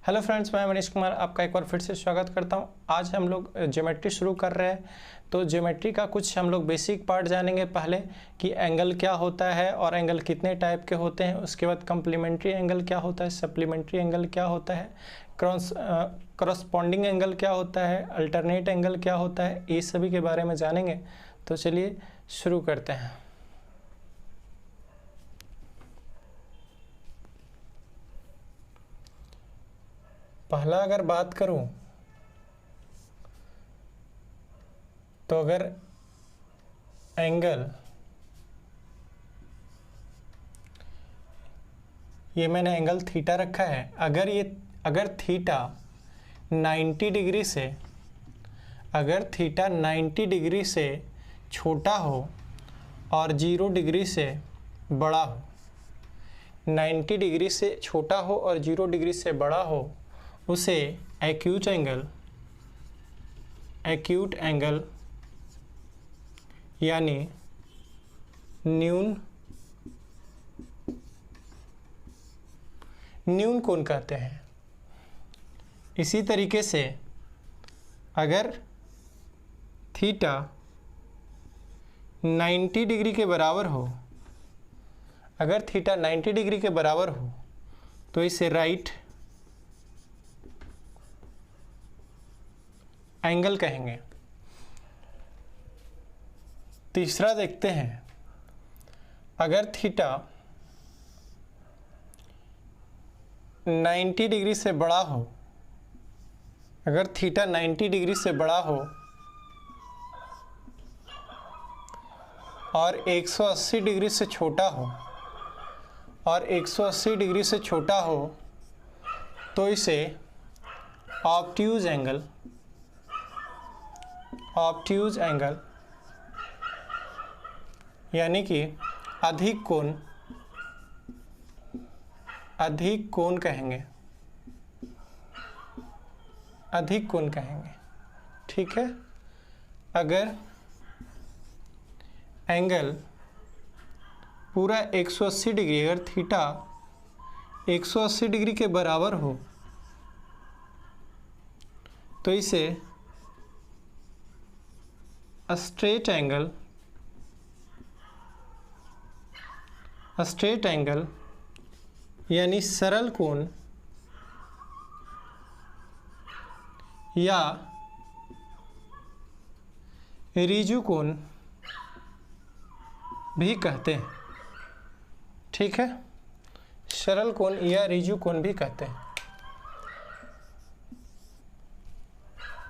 Hello friends, मैं मनीष कुमार आपका एक बार फिर से स्वागत करता हूं। आज हम लोग ज्योमेट्री शुरू कर रहे हैं। तो ज्योमेट्री का कुछ हम लोग बेसिक पार्ट जानेंगे पहले कि एंगल क्या होता है और एंगल कितने टाइप के होते हैं। उसके बाद कम्प्लीमेंट्री एंगल क्या होता है, सप्लीमेंट्री एंगल क्या होता है, करस्पॉन्डिंग एंगल क्या होता है, अल्टरनेट एंगल क्या होता है, ये सभी के बारे में जानेंगे। तो चलिए शुरू करते हैं। पहला अगर बात करूं तो अगर एंगल, ये मैंने एंगल थीटा रखा है। अगर थीटा 90 डिग्री से, अगर थीटा 90 डिग्री से छोटा हो और 0 डिग्री से बड़ा हो, 90 डिग्री से छोटा हो और 0 डिग्री से बड़ा हो, उसे एक्यूट एंगल यानी न्यून कोण कहते हैं। इसी तरीके से अगर थीटा 90 डिग्री के बराबर हो, अगर थीटा 90 डिग्री के बराबर हो तो इसे राइट एंगल कहेंगे। तीसरा देखते हैं, अगर थीटा 90 डिग्री से बड़ा हो, अगर थीटा 90 डिग्री से बड़ा हो और 180 डिग्री से छोटा हो, और 180 डिग्री से छोटा हो, तो इसे ऑब्ट्यूज एंगल यानी कि अधिक कोण कहेंगे, ठीक है। अगर एंगल पूरा 180 डिग्री, अगर थीटा 180 डिग्री के बराबर हो तो इसे स्ट्रेट एंगल यानी सरल कोण या रिजु कोण भी कहते हैं, ठीक है। सरल कोण या रिजु कोण भी कहते हैं।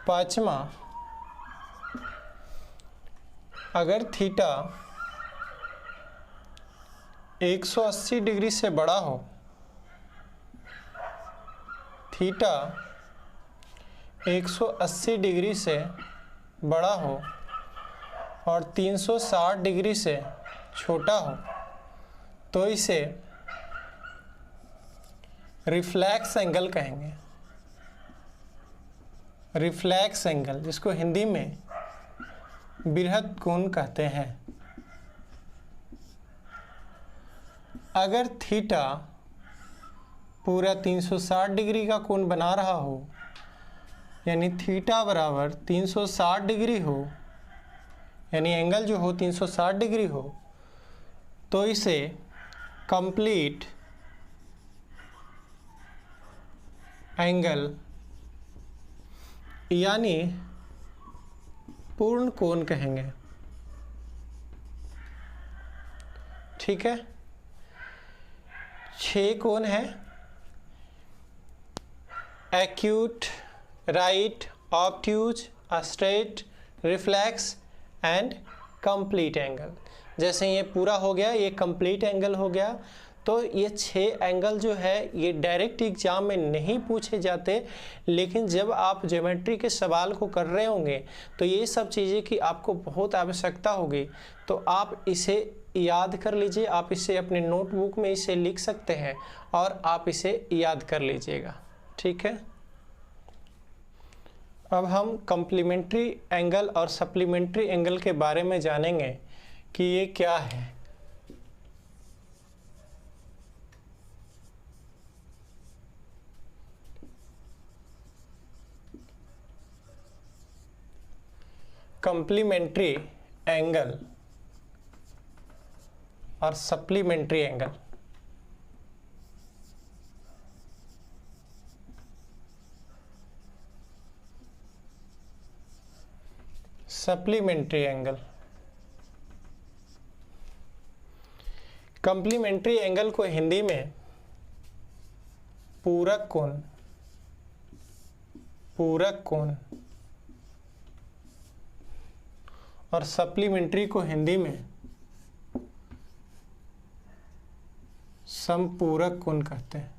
पांचवा, अगर थीटा 180 डिग्री से बड़ा हो, थीटा 180 डिग्री से बड़ा हो और 360 डिग्री से छोटा हो, तो इसे रिफ्लेक्स एंगल कहेंगे। रिफ्लेक्स एंगल, जिसको हिंदी में बृहद कोण कहते हैं। अगर थीटा पूरा 360 डिग्री का कोण बना रहा हो, यानी थीटा बराबर 360 डिग्री हो, यानी एंगल जो हो 360 डिग्री हो, तो इसे कंप्लीट एंगल यानी पूर्ण कोण कहेंगे, ठीक है। 6 कोण है: acute, right, obtuse, straight, reflex and complete angle. जैसे ये पूरा हो गया, ये कंप्लीट एंगल हो गया। तो ये 6 एंगल जो है ये डायरेक्ट एग्जाम में नहीं पूछे जाते, लेकिन जब आप ज्योमेट्री के सवाल को कर रहे होंगे तो ये सब चीज़ें की आपको बहुत आवश्यकता होगी। तो आप इसे याद कर लीजिए, आप इसे अपने नोटबुक में इसे लिख सकते हैं और आप इसे याद कर लीजिएगा, ठीक है। अब हम कम्प्लीमेंट्री एंगल और सप्लीमेंट्री एंगल के बारे में जानेंगे कि ये क्या है। कंप्लीमेंट्री एंगल और supplementary angle. Supplementary angle, complementary angle को हिंदी में पूरक कोण, पूरक कोण, और सप्लीमेंट्री को हिंदी में समपूरक कोण कहते हैं।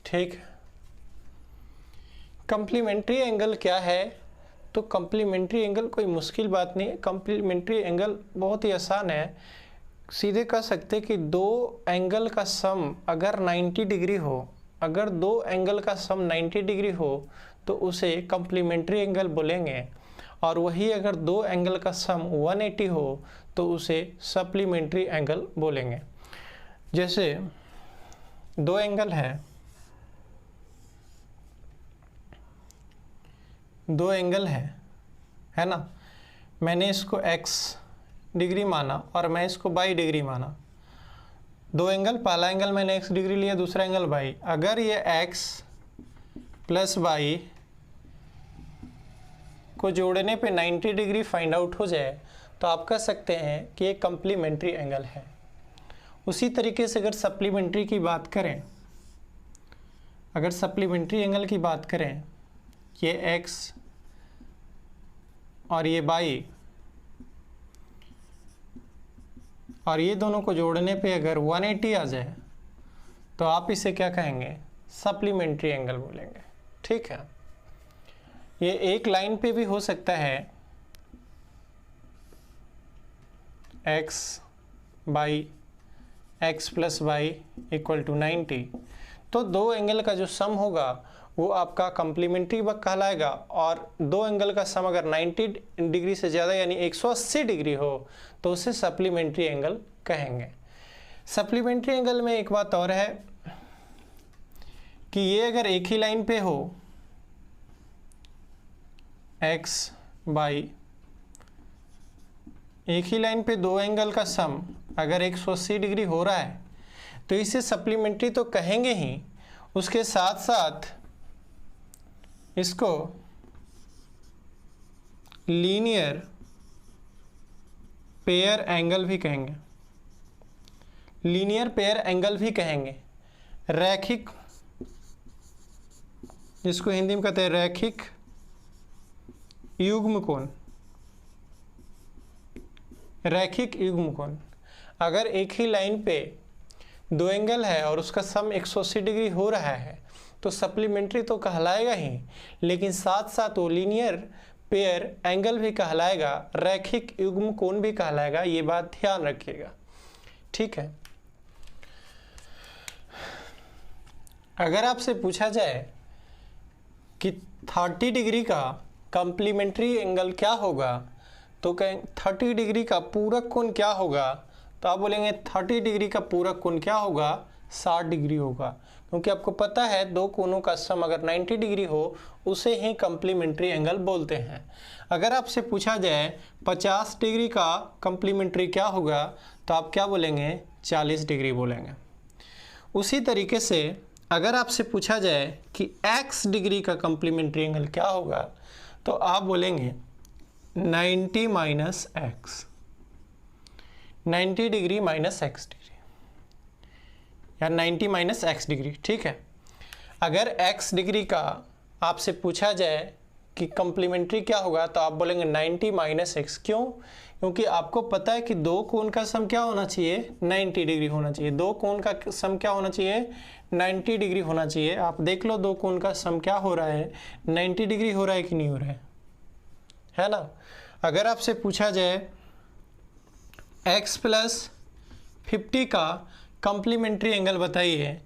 ठीक, कंप्लीमेंट्री एंगल क्या है? तो कंप्लीमेंट्री एंगल कोई मुश्किल बात नहीं है, कंप्लीमेंट्री एंगल बहुत ही आसान है। सीधे कह सकते कि दो एंगल का सम अगर 90 डिग्री हो, अगर दो एंगल का सम 90 डिग्री हो तो उसे कंप्लीमेंट्री एंगल बोलेंगे, और वही अगर दो एंगल का सम 180 हो तो उसे सप्लीमेंट्री एंगल बोलेंगे। जैसे दो एंगल है, दो एंगल है ना, मैंने इसको x डिग्री माना और मैं इसको y डिग्री माना। दो एंगल, पहला एंगल मैंने x डिग्री लिया, दूसरा एंगल y। अगर ये x प्लस y को जोड़ने पे 90 डिग्री फाइंड आउट हो जाए तो आप कह सकते हैं कि ये कंप्लीमेंट्री एंगल है। उसी तरीके से अगर सप्लीमेंट्री की बात करें, अगर सप्लीमेंट्री एंगल की बात करें, ये x और ये y, और ये दोनों को जोड़ने पे अगर 180 आ जाए तो आप इसे क्या कहेंगे? सप्लीमेंट्री एंगल बोलेंगे। ठीक है, ये एक लाइन पे भी हो सकता है, x by x plus y equal to 90, तो दो एंगल का जो सम होगा वो आपका कंप्लीमेंट्री कहलाएगा, और दो एंगल का सम अगर 90 डिग्री से ज़्यादा यानी 180 डिग्री हो तो उसे सप्लीमेंट्री एंगल कहेंगे। सप्लीमेंट्री एंगल में एक बात और है कि ये अगर एक ही लाइन पे हो, x बाई, एक ही लाइन पे दो एंगल का सम अगर 180 डिग्री हो रहा है तो इसे सप्लीमेंट्री तो कहेंगे ही, उसके साथ साथ इसको लीनियर पेयर एंगल भी कहेंगे, लीनियर पेयर एंगल भी कहेंगे। रैखिक, जिसको हिंदी में कहते हैं रैखिक युग्म कोण, रैखिक युग्म कोण। अगर एक ही लाइन पे दो एंगल है और उसका सम 180 डिग्री हो रहा है तो सप्लीमेंट्री तो कहलाएगा ही, लेकिन साथ साथ वो लीनियर पेयर एंगल भी कहलाएगा, रैखिक युग्म कोण भी कहलाएगा। ये बात ध्यान रखिएगा। ठीक है, अगर आपसे पूछा जाए कि 30 डिग्री का कंप्लीमेंट्री एंगल क्या होगा तो कहें 30 डिग्री का पूरक कोण क्या होगा, तो आप बोलेंगे 30 डिग्री का पूरक कोण क्या होगा? 60 डिग्री होगा, क्योंकि आपको पता है दो कोणों का सम अगर 90 डिग्री हो उसे ही कंप्लीमेंट्री एंगल बोलते हैं। अगर आपसे पूछा जाए 50 डिग्री का कंप्लीमेंट्री क्या होगा तो आप क्या बोलेंगे? 40 डिग्री बोलेंगे। उसी तरीके से अगर आपसे पूछा जाए कि x डिग्री का कंप्लीमेंट्री एंगल क्या होगा तो आप बोलेंगे 90 minus x, 90 degree minus x degree या 90 माइनस एक्स डिग्री। ठीक है, अगर x डिग्री का आपसे पूछा जाए कि कंप्लीमेंट्री क्या होगा तो आप बोलेंगे 90 माइनस एक्स। क्यों? क्योंकि आपको पता है कि दो कोण का सम क्या होना चाहिए? 90 डिग्री होना चाहिए। दो कोण का सम क्या होना चाहिए? 90 डिग्री होना चाहिए। आप देख लो दो कोण का सम क्या हो रहा है, 90 डिग्री हो रहा है कि नहीं हो रहा है ना। अगर आपसे पूछा जाए x प्लस 50 का कंप्लीमेंट्री एंगल बताइए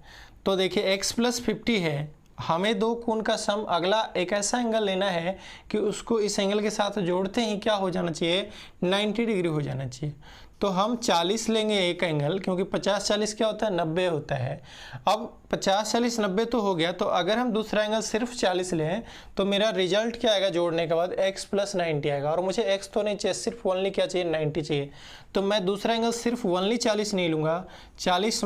तो देखिए x प्लस 50 है, हमें दो कोण का सम अगला एक ऐसा एंगल लेना है कि उसको इस एंगल के साथ जोड़ते ही क्या हो जाना चाहिए? 90 डिग्री हो जाना चाहिए। तो हम 40 लेंगे एक एंगल, क्योंकि 50 40 क्या होता है, 90 होता है। अब 50 40 90 तो हो गया, तो अगर हम दूसरा एंगल सिर्फ 40 लें तो मेरा रिजल्ट क्या आएगा जोड़ने के बाद, x + 90 आएगा। और मुझे x तो नहीं चाहिए, सिर्फ ओनली क्या चाहिए, 90 चाहिए। तो मैं दूसरा एंगल सिर्फ ओनली 40 नहीं लूँगा, 40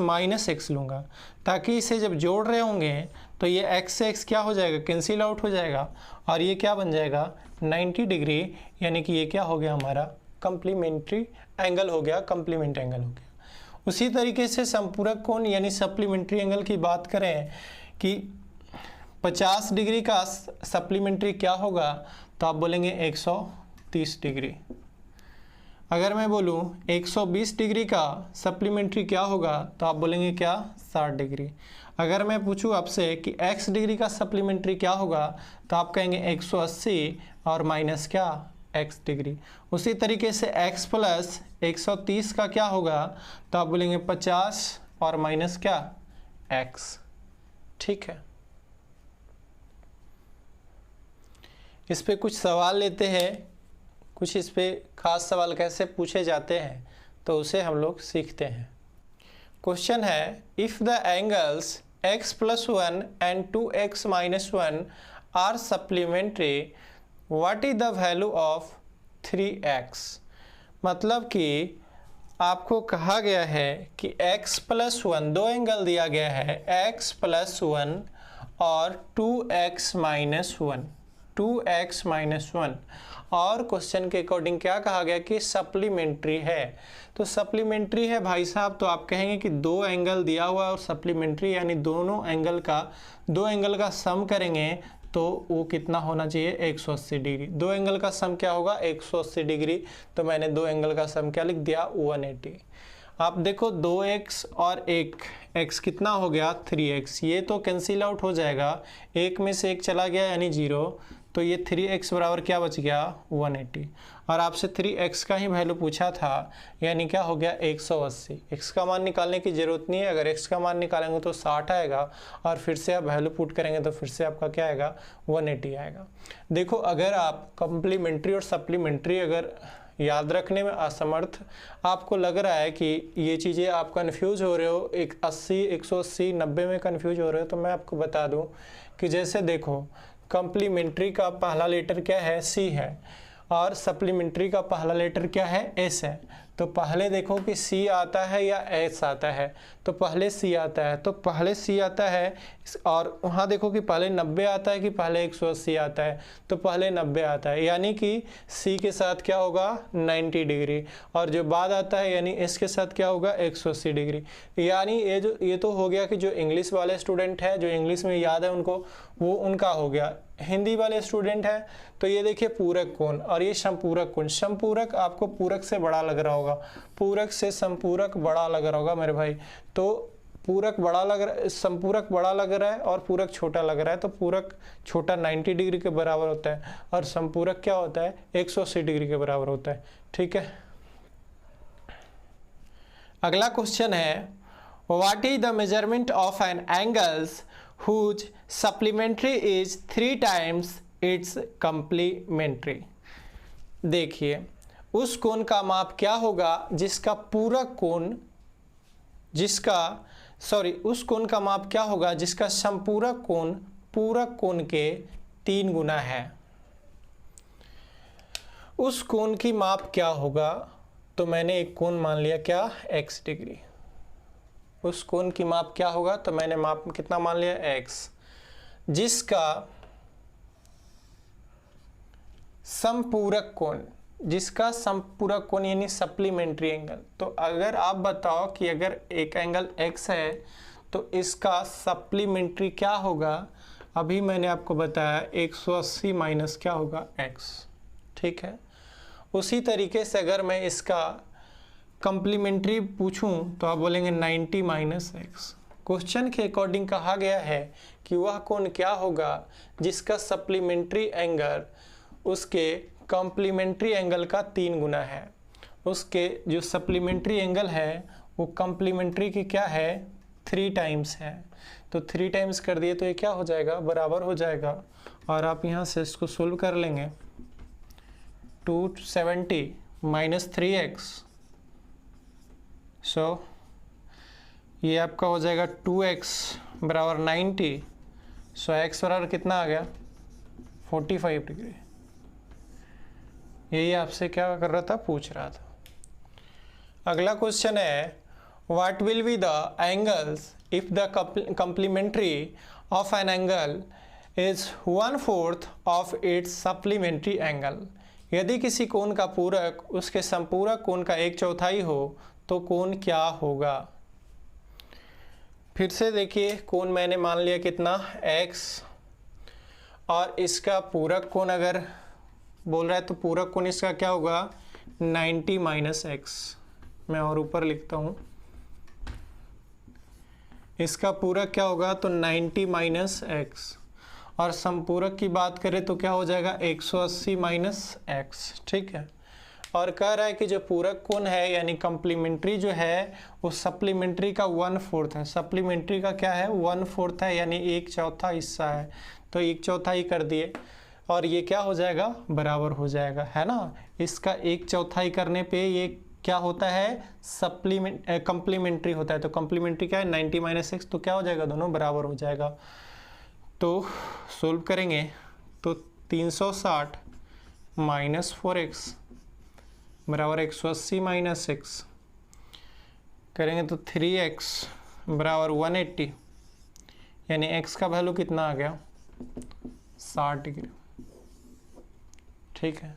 - x लूँगा, ताकि इसे जब जोड़ रहे होंगे तो ये x से x क्या हो जाएगा, कैंसिल आउट हो जाएगा, और ये क्या बन जाएगा, 90 डिग्री। यानी कि ये क्या हो गया, हमारा कम्प्लीमेंट्री एंगल हो गया, कम्प्लीमेंट एंगल हो गया। उसी तरीके से संपूरक कोण यानी सप्लीमेंट्री एंगल की बात करें कि 50 डिग्री का सप्लीमेंट्री क्या होगा, तो आप बोलेंगे 130 डिग्री। अगर मैं बोलूं 120 डिग्री का सप्लीमेंट्री क्या होगा, तो आप बोलेंगे क्या, 60 डिग्री। अगर मैं पूछूं आपसे कि x डिग्री का सप्लीमेंट्री क्या होगा, तो आप कहेंगे 180 और माइनस क्या, x डिग्री। उसी तरीके से x + 130 का क्या होगा, तो आप बोलेंगे 50 और माइनस क्या, x। ठीक है, इस पे कुछ सवाल लेते हैं, कुछ इस पे खास सवाल कैसे पूछे जाते हैं तो उसे हम लोग सीखते हैं। क्वेश्चन है, if the angles x + 1 and 2x - 1 are supplementary, what is the value of 3x? मतलब कि आपको कहा गया है कि x + 1, दो एंगल दिया गया है, x + 1 और 2x - 1, 2x - 1, और क्वेश्चन के अकॉर्डिंग क्या कहा गया कि सप्लीमेंट्री है। तो सप्लीमेंट्री है भाई साहब, तो आप कहेंगे कि दो एंगल दिया हुआ और सप्लीमेंट्री यानी दो एंगल का सम करेंगे तो वो कितना होना चाहिए, 180 डिग्री। दो एंगल का सम क्या होगा, 180 डिग्री। तो मैंने दो एंगल का सम क्या लिख दिया, 180। आप देखो 2x और 1x कितना हो गया, 3x। ये तो कैंसिल आउट हो जाएगा, एक में से एक चला गया यानी 0, तो ये 3x बराबर क्या बच गया, 180। और आपसे 3x का ही वैल्यू पूछा था, यानी क्या हो गया, 180। x का मान निकालने की ज़रूरत नहीं है, अगर x का मान निकालेंगे तो 60 आएगा, और फिर से आप वैल्यू पुट करेंगे तो फिर से आपका क्या आएगा, 180 आएगा। देखो, अगर आप कम्प्लीमेंट्री और सप्लीमेंट्री अगर याद रखने में असमर्थ आपको लग रहा है कि ये चीज़ें आप कन्फ्यूज हो रहे हो, 180 90 में कन्फ्यूज हो रहे हो, तो मैं आपको बता दूं कि जैसे देखो, कम्प्लीमेंट्री का पहला लेटर क्या है, C है, और सप्लीमेंट्री का पहला लेटर क्या है, S है। तो पहले देखो कि C आता है या S आता है, तो पहले C आता है, तो पहले C आता है। और वहाँ देखो कि पहले 90 आता है कि पहले 180 आता है, तो पहले 90 आता है, यानी कि C के साथ क्या होगा, 90 डिग्री, और जो बाद आता है यानी S के साथ क्या होगा, 180 डिग्री। यानी ये तो हो गया कि जो इंग्लिश वाले स्टूडेंट है, जो इंग्लिश में याद है उनको, वो उनका हो गया। हिंदी वाले स्टूडेंट है तो ये देखिए पूरक कोण, और ये समपूरक कोण। समपूरक आपको पूरक से बड़ा लग रहा होगा, पूरक से समपूरक बड़ा लग रहा होगा मेरे भाई। तो पूरक बड़ा लग रहा है, समपूरक बड़ा लग रहा है और पूरक छोटा लग रहा है, तो पूरक छोटा 90 डिग्री के बराबर होता है, और समपूरक क्या होता है, 180 डिग्री के बराबर होता है। ठीक है, अगला क्वेश्चन है, what is the measurement of an angles whose supplementary is 3 times its complementary? देखिए, उस कोण का माप क्या होगा जिसका पूरक कोण, उस कोण का माप क्या होगा जिसका संपूरक कोण पूरक कोण के 3 गुना है। उस कोण की माप क्या होगा, तो मैंने एक कोण मान लिया क्या, x डिग्री। उस कोण की माप क्या होगा, तो मैंने माप कितना मान लिया, x, जिसका संपूरक कोण यानी सप्लीमेंट्री एंगल। तो अगर आप बताओ कि अगर एक एंगल x है तो इसका सप्लीमेंट्री क्या होगा, अभी मैंने आपको बताया 180 माइनस क्या होगा, x। ठीक है, उसी तरीके से अगर मैं इसका कम्प्लीमेंट्री पूछूं तो आप बोलेंगे 90 माइनस x। क्वेश्चन के अकॉर्डिंग कहा गया है कि वह कोण क्या होगा जिसका सप्लीमेंट्री एंगल उसके कम्प्लीमेंट्री एंगल का 3 गुना है। उसके जो सप्लीमेंट्री एंगल है वो कम्प्लीमेंट्री की क्या है, 3 टाइम्स है। तो 3 टाइम्स कर दिए तो ये क्या हो जाएगा, बराबर हो जाएगा। और आप यहाँ से इसको सोल्व कर लेंगे, 270 माइनस 3x सो ये आपका हो जाएगा 2x बराबर 90। सो x बराबर कितना आ गया 45 डिग्री। यही आपसे क्या कर रहा था, पूछ रहा था। अगला क्वेश्चन है what will be the angles if the complementary of an angle is 1/4 of its supplementary angle. यदि किसी कोण का पूरक उसके संपूरक कोण का 1/4 हो तो कोण क्या होगा। फिर से देखिए, कोण मैंने मान लिया कितना x, और इसका पूरक कोण अगर बोल रहा है तो पूरक कोण इसका क्या होगा 90 - x। मैं और ऊपर लिखता हूँ, इसका पूरक क्या होगा तो 90 - x, और संपूरक की बात करें तो क्या हो जाएगा 180 - x। ठीक है, और कह रहा है कि जो पूरक कोण है यानी कंप्लीमेंट्री जो है वो सप्लीमेंट्री का 1/4 है। सप्लीमेंट्री का क्या है 1/4 है, यानी 1/4 हिस्सा है, तो 1/4 ही कर दिए और ये क्या हो जाएगा बराबर हो जाएगा, है ना। इसका 1/4 करने पे ये क्या होता है कंप्लीमेंट्री होता है। तो कंप्लीमेंट्री क्या है 90 - x, तो क्या हो जाएगा दोनों बराबर हो जाएगा। तो सोल्व करेंगे तो 360 - 4x बराबर 180 - x करेंगे तो 3x बराबर 180, यानी x का वैल्यू कितना आ गया 60 डिग्री। ठीक है,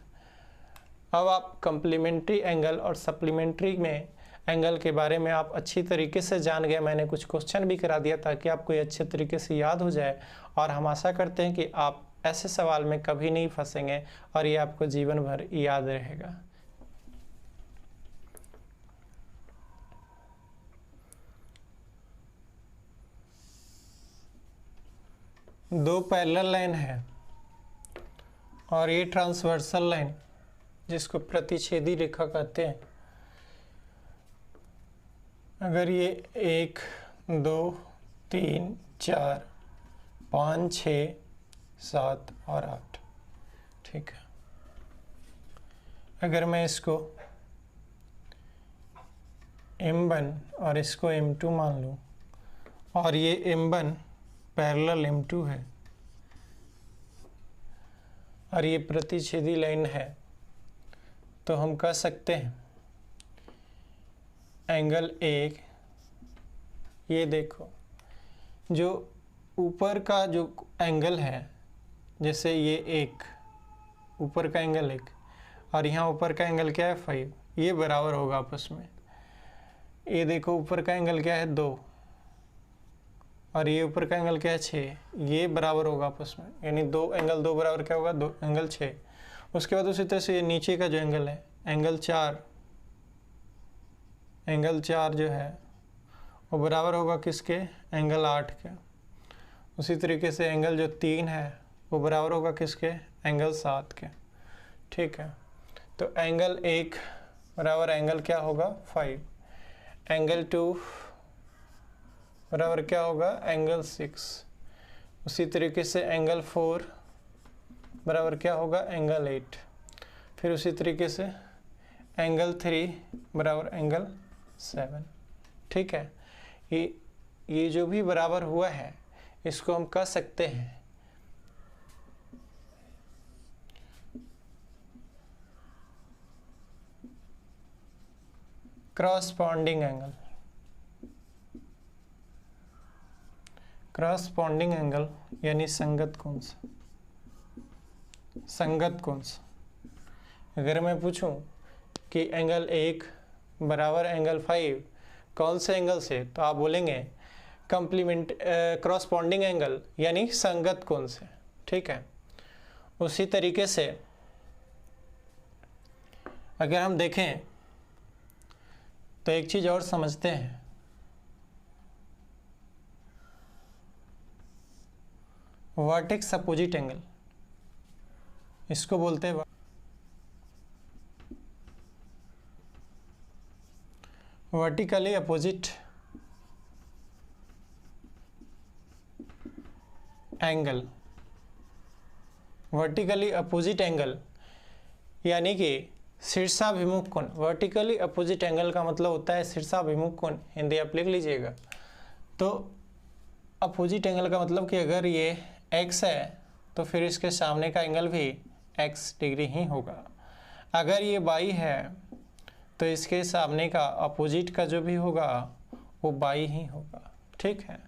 अब आप कंप्लीमेंट्री एंगल और सप्लीमेंट्री में एंगल के बारे में आप अच्छी तरीके से जान गए। मैंने कुछ क्वेश्चन भी करा दिया ताकि आपको ये अच्छे तरीके से याद हो जाए, और हम आशा करते हैं कि आप ऐसे सवाल में कभी नहीं फंसेंगे और ये आपको जीवन भर याद रहेगा। दो पैरेलल लाइन है और ये ट्रांसवर्सल लाइन जिसको प्रतिच्छेदी रेखा कहते हैं। अगर ये 1 2 3 4 5 6 7 और 8, ठीक है। अगर मैं इसको M1 और इसको M2 मान लूँ और ये M1 पैरेलल M2 है और ये प्रतिच्छेदी लाइन है, तो हम कह सकते हैं एंगल 1, ये देखो जो ऊपर का जो एंगल है, जैसे ये 1 ऊपर का एंगल 1 और यहाँ ऊपर का एंगल क्या है 5, ये बराबर होगा आपस में। ये देखो ऊपर का एंगल क्या है 2 और ये ऊपर का एंगल क्या है 6, ये बराबर होगा आपस में, यानी दो एंगल 2 बराबर क्या होगा 2 एंगल 6। उसके बाद उसी तरह से ये नीचे का जो एंगल है एंगल 4 जो है वो बराबर होगा किसके एंगल 8 के। उसी तरीके से एंगल जो 3 है वो बराबर होगा किसके एंगल 7 के। ठीक है, तो एंगल 1 बराबर एंगल क्या होगा 5, एंगल 2 बराबर क्या होगा एंगल 6, उसी तरीके से एंगल 4 बराबर क्या होगा एंगल 8, फिर उसी तरीके से एंगल 3 बराबर एंगल 7। ठीक है, ये जो भी बराबर हुआ है इसको हम कह सकते हैं क्रॉसपॉन्डिंग एंगल। क्रॉसपॉन्डिंग एंगल यानी संगत कोण से। संगत कोण से अगर मैं पूछूं कि एंगल 1 बराबर एंगल 5 कौन से एंगल से, तो आप बोलेंगे क्रॉसपॉन्डिंग एंगल यानी संगत कोण से। ठीक है, उसी तरीके से अगर हम देखें तो एक चीज़ और समझते हैं, वर्टेक्स अपोजिट एंगल इसको बोलते हैं vertically opposite angle. Vertically opposite angle यानी कि शीर्षाभिमुख कोण, वर्टिकली अपोजिट एंगल का मतलब होता है शीर्षाभिमुख कोण, हिंदी आप लिख लीजिएगा। तो अपोजिट एंगल का मतलब कि अगर ये x है तो फिर इसके सामने का एंगल भी x डिग्री ही होगा। अगर ये y है तो इसके सामने का अपोजिट का जो भी होगा वो y ही होगा। ठीक है,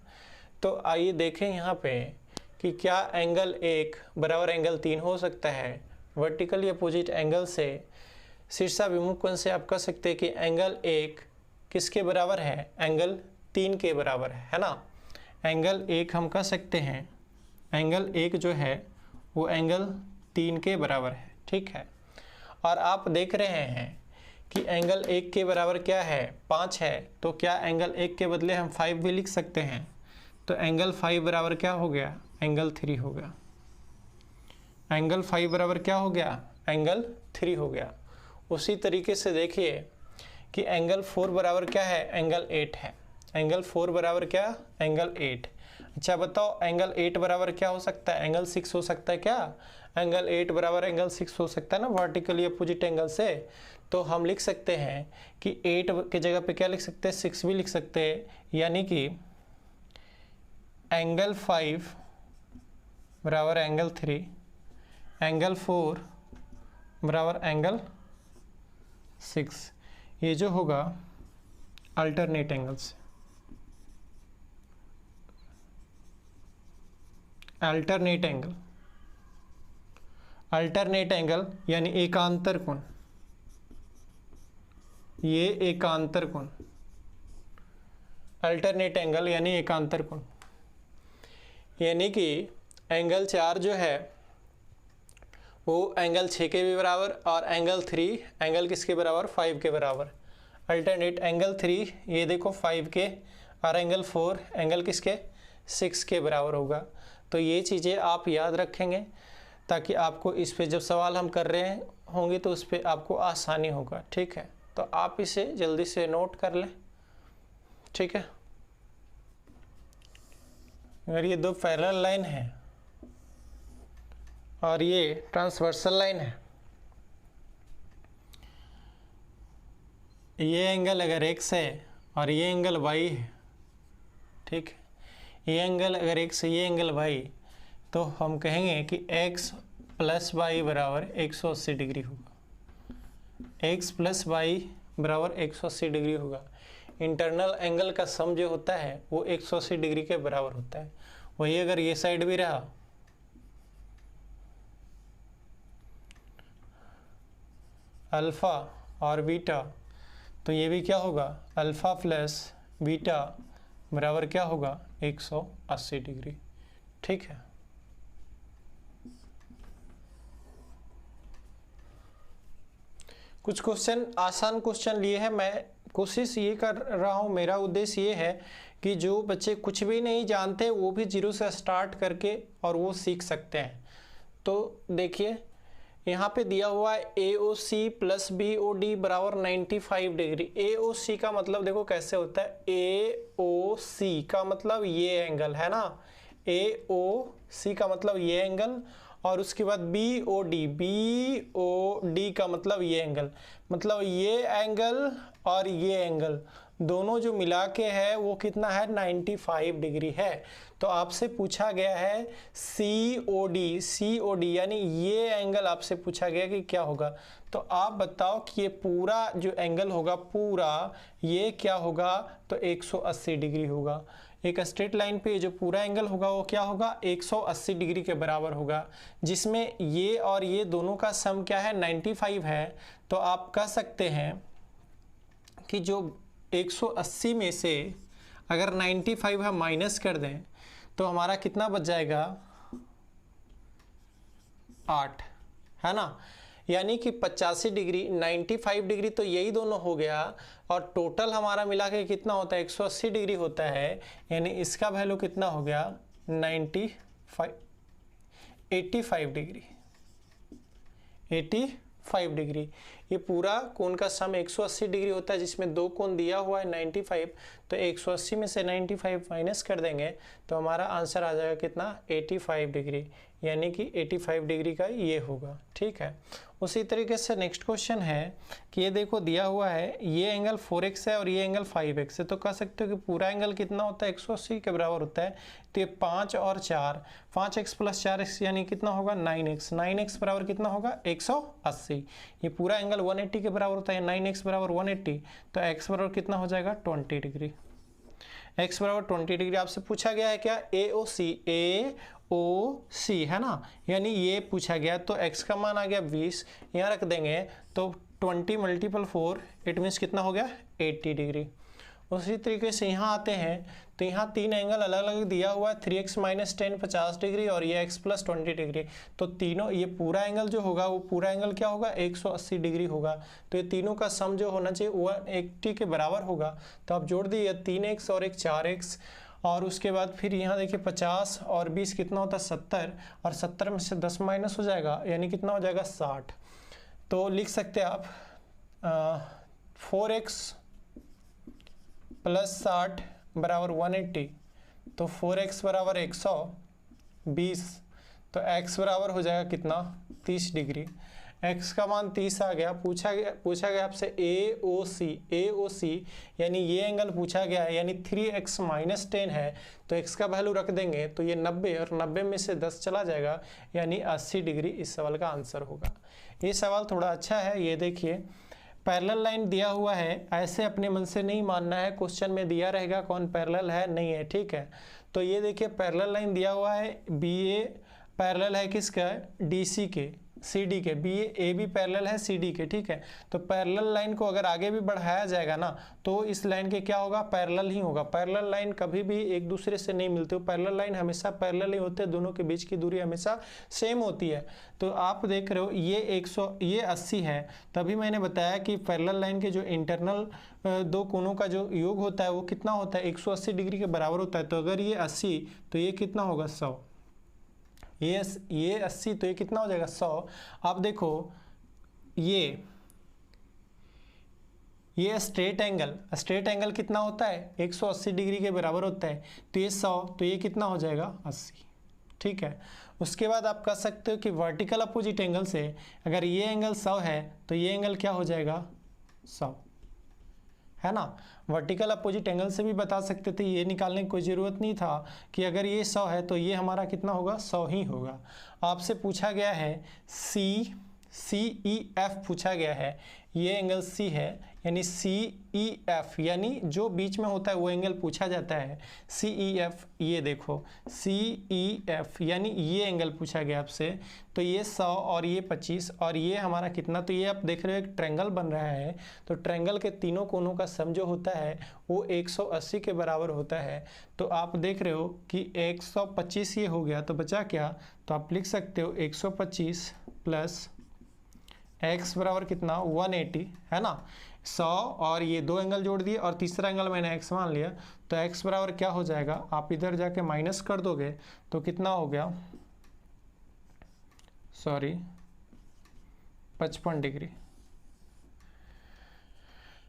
तो आइए देखें यहाँ पे कि क्या एंगल 1 बराबर एंगल 3 हो सकता है। वर्टिकली अपोजिट एंगल से शीर्षाभिमुख कोण से आप कह सकते हैं कि एंगल 1 किसके बराबर है, एंगल 3 के बराबर है ना। एंगल 1 हम कह सकते हैं, एंगल 1 जो है वो एंगल 3 के बराबर है। ठीक है, और आप देख रहे हैं कि एंगल 1 के बराबर क्या है, 5 है, तो क्या एंगल 1 के बदले हम 5 भी लिख सकते हैं। तो एंगल 5 बराबर क्या हो गया, एंगल 3 हो गया। एंगल 5 बराबर क्या हो गया, एंगल 3 हो गया। उसी तरीके से देखिए कि एंगल 4 बराबर क्या है, एंगल 8 है। एंगल 4 बराबर क्या, एंगल 8। अच्छा बताओ एंगल 8 बराबर क्या हो सकता है, एंगल 6 हो सकता है क्या। एंगल 8 बराबर एंगल 6 हो सकता है ना, वर्टिकली अपोजिट एंगल से। तो हम लिख सकते हैं कि 8 के जगह पे क्या लिख सकते हैं, 6 भी लिख सकते हैं, यानी कि एंगल 5 बराबर एंगल 3, एंगल 4 बराबर एंगल 6। ये जो होगा alternate angles, alternate angle, alternate angle यानी एकांतर कोण, ये एकांतर कोण, अल्टरनेट एंगल यानी एकांतर कोण, यानी कि एंगल 4 जो है वो एंगल 6 के भी बराबर और एंगल 3 एंगल किसके बराबर, 5 के बराबर। अल्टरनेट एंगल 3 ये देखो 5 के और एंगल 4 एंगल किसके, 6 के बराबर होगा। तो ये चीज़ें आप याद रखेंगे ताकि आपको इस पे जब सवाल हम कर रहे होंगे तो उस पर आपको आसानी होगा। ठीक है, तो आप इसे जल्दी से नोट कर लें। ठीक है, अगर ये दो पैरेलल लाइन है और ये ट्रांसवर्सल लाइन है, ये एंगल अगर x है और ये एंगल y है, ठीक है, ये एंगल अगर x है, ये एंगल y, तो हम कहेंगे कि x प्लस y बराबर 180 डिग्री होगा। x प्लस y बराबर 180 डिग्री होगा। इंटरनल एंगल का सम जो होता है वो 180 डिग्री के बराबर होता है। वही अगर ये साइड भी रहा अल्फ़ा और बीटा, तो ये भी क्या होगा, अल्फ़ा प्लस बीटा बराबर क्या होगा, 180 डिग्री। ठीक है, कुछ क्वेश्चन आसान क्वेश्चन लिए हैं। मैं कोशिश ये कर रहा हूँ, मेरा उद्देश्य ये है कि जो बच्चे कुछ भी नहीं जानते वो भी जीरो से स्टार्ट करके और वो सीख सकते हैं। तो देखिए यहाँ पे दिया हुआ है AOC प्लस BOD बराबर 95 डिग्री। AOC का मतलब देखो कैसे होता है, AOC का मतलब ये एंगल है ना, AOC का मतलब ये एंगल, और उसके बाद BOD का मतलब ये एंगल, मतलब ये एंगल और ये एंगल दोनों जो मिला के है वो कितना है, 95 डिग्री है। तो आपसे पूछा गया है COD यानी ये एंगल आपसे पूछा गया कि क्या होगा। तो आप बताओ कि ये पूरा जो एंगल होगा पूरा ये क्या होगा, तो 180 डिग्री होगा। एक स्ट्रेट लाइन पे जो पूरा एंगल होगा वो क्या होगा, 180 डिग्री के बराबर होगा, जिसमें ये और ये दोनों का सम क्या है, 95 है। तो आप कह सकते हैं कि जो 180 में से अगर 95 हम माइनस कर दें तो हमारा कितना बच जाएगा, 8, है ना। यानी कि 85 डिग्री 95 डिग्री तो यही दोनों हो गया, और टोटल हमारा मिला के कितना होता है, 180 डिग्री होता है। यानी इसका वैल्यू कितना हो गया, 85 डिग्री, 85 डिग्री। ये पूरा कोण का सम 180 डिग्री होता है, जिसमें दो कोण दिया हुआ है 95, तो 180 में से 95 माइनस कर देंगे तो हमारा आंसर आ जाएगा कितना, 85 डिग्री, यानी कि 85 डिग्री का ये होगा। ठीक है, उसी तरीके से नेक्स्ट क्वेश्चन है कि ये देखो दिया हुआ है ये एंगल 4x है और ये एंगल 5x है, तो कह सकते हो कि पूरा एंगल कितना होता है, 180 के बराबर होता है। तो ये 5 और 4, 5x + 4x यानी कितना होगा 9x, 9x बराबर कितना होगा 180। ये पूरा एंगल 180 के बराबर होता है, 9x बराबर 180, तो x बराबर कितना हो जाएगा 20 डिग्री। x बराबर 20 डिग्री आपसे पूछा गया है क्या, AOC है ना, यानी ये पूछा गया, तो x का मान आ गया 20, यहाँ रख देंगे तो 20 × 4 इट मीन्स कितना हो गया 80 डिग्री। उसी तरीके से यहाँ आते हैं तो यहाँ तीन एंगल अलग अलग दिया हुआ है, 3x - 10 50 डिग्री और ये x + 20 डिग्री, तो तीनों ये पूरा एंगल जो होगा वो पूरा एंगल क्या होगा 180 डिग्री होगा। तो ये तीनों का सम जो होना चाहिए 180 के बराबर होगा। तो आप जोड़ दिए 3x और एक 4x, और उसके बाद फिर यहाँ देखिए 50 और 20 कितना होता है 70, और 70 में से 10 माइनस हो जाएगा यानी कितना हो जाएगा 60। तो लिख सकते हैं आप 4x + 60 बराबर 180, तो 4x बराबर 120, तो x बराबर हो जाएगा कितना 30 डिग्री। x का मान 30 आ गया। पूछा गया आपसे AOC यानी ये एंगल पूछा गया है, यानी 3x - 10 है, तो x का वैल्यू रख देंगे तो ये 90 और 90 में से 10 चला जाएगा यानी 80 डिग्री इस सवाल का आंसर होगा। ये सवाल थोड़ा अच्छा है। ये देखिए पैरेलल लाइन दिया हुआ है, ऐसे अपने मन से नहीं मानना है, क्वेश्चन में दिया रहेगा कौन पैरेलल है नहीं है। ठीक है, तो ये देखिए पैरेलल लाइन दिया हुआ है, BA पैरेलल है किसका, DC के, CD के, AB पैरेलल है CD के। ठीक है, तो पैरेलल लाइन को अगर आगे भी बढ़ाया जाएगा ना तो इस लाइन के क्या होगा पैरेलल ही होगा। पैरेलल लाइन कभी भी एक दूसरे से नहीं मिलते, पैरेलल लाइन हमेशा पैरेलल ही होते हैं, दोनों के बीच की दूरी हमेशा सेम होती है। तो आप देख रहे हो ये 80 है, तभी मैंने बताया कि पैरेलल लाइन के जो इंटरनल दो कोनों का जो योग होता है वो कितना होता है 180 डिग्री के बराबर होता है। तो अगर ये 80 तो ये कितना होगा 100, ये 80 तो ये कितना हो जाएगा 100। आप देखो ये स्ट्रेट एंगल कितना होता है 180 डिग्री के बराबर होता है, तो ये 100 तो ये कितना हो जाएगा 80। ठीक है, उसके बाद आप कह सकते हो कि वर्टिकल अपोजिट एंगल से अगर ये एंगल 100 है तो ये एंगल क्या हो जाएगा 100, है ना। वर्टिकल अपोजिट एंगल से भी बता सकते थे, ये निकालने की कोई ज़रूरत नहीं था कि अगर ये 100 है तो ये हमारा कितना होगा 100 ही होगा। आपसे पूछा गया है CEF पूछा गया है, ये एंगल C है यानी CEF यानी जो बीच में होता है वो एंगल पूछा जाता है CEF। ये देखो CEF यानी ये एंगल पूछा गया आपसे, तो ये 100 और ये 25 और ये हमारा कितना, तो ये आप देख रहे हो एक ट्रायंगल बन रहा है, तो ट्रायंगल के तीनों कोनों का सम जो होता है वो 180 के बराबर होता है। तो आप देख रहे हो कि 125 ये हो गया, तो बचा क्या, तो आप लिख सकते हो 125 + x बराबर कितना 180, है ना। 100 और ये दो एंगल जोड़ दिए और तीसरा एंगल मैंने x मान लिया, तो x बराबर क्या हो जाएगा, आप इधर जाके माइनस कर दोगे तो कितना हो गया, सॉरी 55 डिग्री,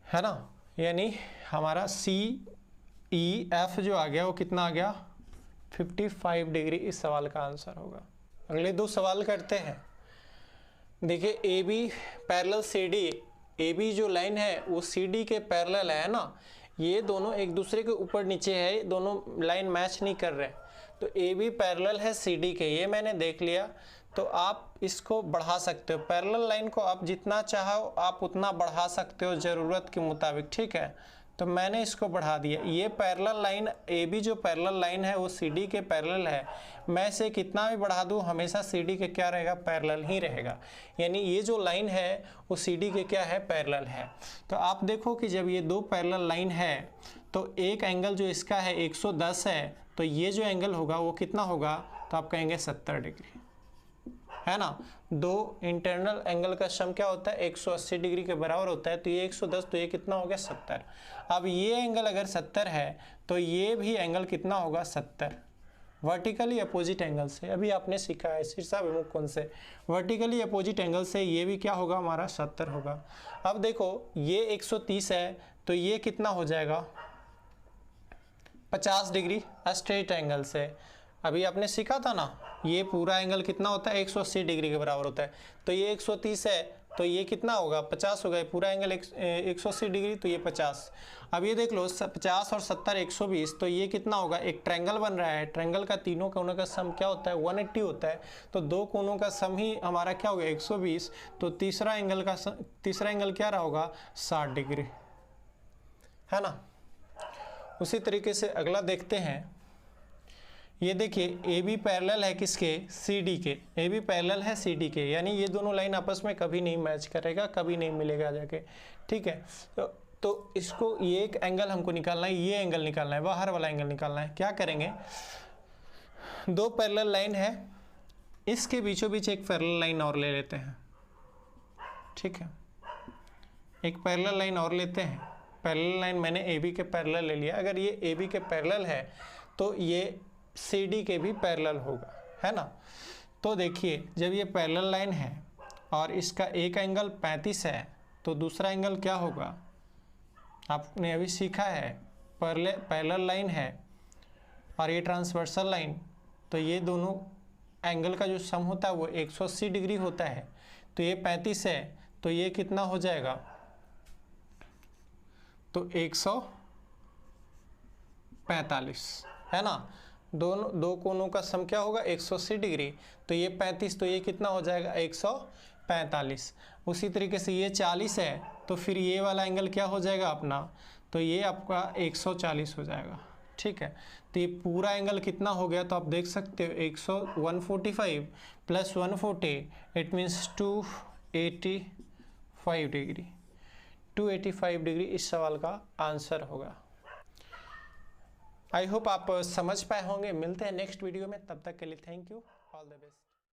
है ना। यानी हमारा CEF जो आ गया वो कितना आ गया 55 डिग्री इस सवाल का आंसर होगा। अगले दो सवाल करते हैं। देखिए AB पैरेलल CD, AB जो लाइन है वो CD के पैरेलल है ना, ये दोनों एक दूसरे के ऊपर नीचे है, दोनों लाइन मैच नहीं कर रहे, तो AB पैरेलल है CD के, ये मैंने देख लिया। तो आप इसको बढ़ा सकते हो, पैरेलल लाइन को आप जितना चाहो आप उतना बढ़ा सकते हो ज़रूरत के मुताबिक। ठीक है, तो मैंने इसको बढ़ा दिया। ये पैरेलल लाइन AB जो पैरेलल लाइन है वो CD के पैरेलल है, मैं इसे कितना भी बढ़ा दूँ हमेशा CD के क्या रहेगा पैरेलल ही रहेगा, यानी ये जो लाइन है वो CD के क्या है पैरेलल है। तो आप देखो कि जब ये दो पैरेलल लाइन है तो एक एंगल जो इसका है 110 है, तो ये जो एंगल होगा वो कितना होगा, तो आप कहेंगे 70 डिग्री, है ना। दो इंटरनल एंगल का सम क्या होता है 180 डिग्री के बराबर होता है, तो ये 110 तो ये कितना हो गया 70। अब ये एंगल अगर 70 है तो ये भी एंगल कितना होगा 70, वर्टिकली अपोजिट एंगल से, अभी आपने सीखा है शीर्षाभिमुख कोण से, वर्टिकली अपोजिट एंगल से ये भी क्या होगा हमारा 70 होगा। अब देखो ये 130 है तो ये कितना हो जाएगा 50 डिग्री स्ट्रेट एंगल से। अभी आपने सीखा था ना ये पूरा एंगल कितना होता है 180 डिग्री के बराबर होता है, तो ये 130 है तो ये कितना होगा 50 होगा, पूरा एंगल 180 डिग्री तो ये 50। अब ये देख लो 50 और 70 120 तो ये कितना होगा, एक ट्रायंगल बन रहा है, ट्रायंगल का तीनों कोनों का सम क्या होता है 180 होता है, तो दो कोनों का सम ही हमारा क्या होगा 120, तो तीसरा एंगल क्या रहा होगा 60 डिग्री, है ना। उसी तरीके से अगला देखते हैं, ये देखिए ए बी पैरेलल है किसके सी डी के, ए बी पैरेलल है सी डी के, यानी ये दोनों लाइन आपस में कभी नहीं मैच करेगा, कभी नहीं मिलेगा जाके, ठीक है। तो इसको ये एक एंगल हमको निकालना है, ये एंगल निकालना है, बाहर वाला एंगल निकालना है। क्या करेंगे, दो पैरेलल लाइन है, इसके बीचों बीच एक पैरेलल लाइन और ले लेते हैं, ठीक है, एक पैरेलल लाइन और लेते हैं। पैरेलल लाइन मैंने ए बी के पैरेलल ले लिया, अगर ये ए बी के पैरेलल है तो ये सी डी के भी पैरेलल होगा, है ना। तो देखिए जब ये पैरेलल लाइन है और इसका एक एंगल 35 है तो दूसरा एंगल क्या होगा, आपने अभी सीखा है पैरेलल लाइन है और ये ट्रांसवर्सल लाइन, तो ये दोनों एंगल का जो सम होता है वो 180 डिग्री होता है, तो ये 35 है तो ये कितना हो जाएगा, तो 145, है ना। दो कोनों का सम क्या होगा 180 डिग्री, तो ये 35 तो ये कितना हो जाएगा 145। उसी तरीके से ये 40 है तो फिर ये वाला एंगल क्या हो जाएगा अपना, तो ये आपका 140 हो जाएगा, ठीक है। तो ये पूरा एंगल कितना हो गया, तो आप देख सकते हो 145 plus 140 it means 285 degree, 285 degree इस सवाल का आंसर होगा। आई होप आप समझ पाए होंगे। मिलते हैं नेक्स्ट वीडियो में, तब तक के लिए thank you, all the best.